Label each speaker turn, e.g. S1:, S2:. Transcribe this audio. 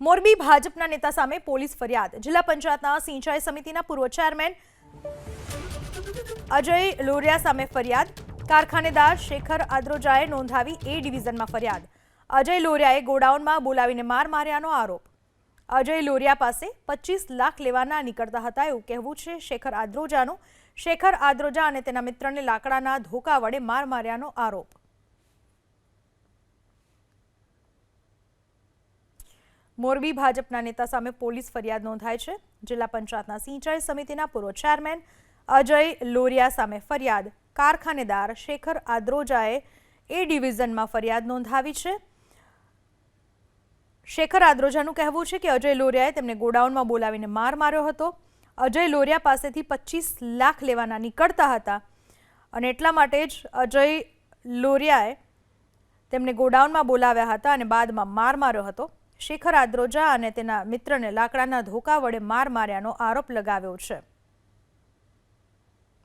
S1: મોરબી ભાજપના નેતા સામે પોલીસ ફરિયાદ। જિલ્લા પંચાયતના સિંચાઈ સમિતિના પૂર્વ ચેરમેન અજય લોરિયા સામે ફરિયાદ। કારખાનેદાર શેખર આદ્રોજાએ નોંધાવી એ ડિવિઝનમાં ફરિયાદ। અજય લોરિયાએ ગોડાઉનમાં બોલાવીને માર માર્યાનો આરોપ। અજય લોરિયા પાસે 25 લાખ લેવાના નીકળતા હતા એવું કહેવું છે શેખર આદ્રોજાનું। શેખર આદ્રોજા અને તેના મિત્રને લાકડાના ધોકા વડે માર માર્યાનો આરોપ। મોરબી ભાજપના નેતા સામે પોલીસ ફરિયાદ નોંધાઈ છે। જિલ્લા પંચાયતના સિંચાઈ સમિતિના પૂર્વ ચેરમેન અજય લોરિયા સામે ફરિયાદ। કારખાનેદાર શેખર આદ્રોજાએ એ ડિવિઝનમાં ફરિયાદ નોંધાવી છે। શેખર આદ્રોજાનું કહેવું છે કે અજય લોરિયાએ તેમને ગોડાઉનમાં બોલાવીને માર માર્યો હતો। અજય લોરિયા પાસેથી 25 લાખ લેવાના નીકળતા હતા અને એટલા માટે જ અજય લોરિયાએ તેમને ગોડાઉનમાં બોલાવ્યા હતા અને બાદમાં માર માર્યો હતો। શેખર આદ્રોજા અને તેના મિત્રને લાકડાના ધોકા વડે માર માર્યાનો આરોપ લગાવ્યો છે।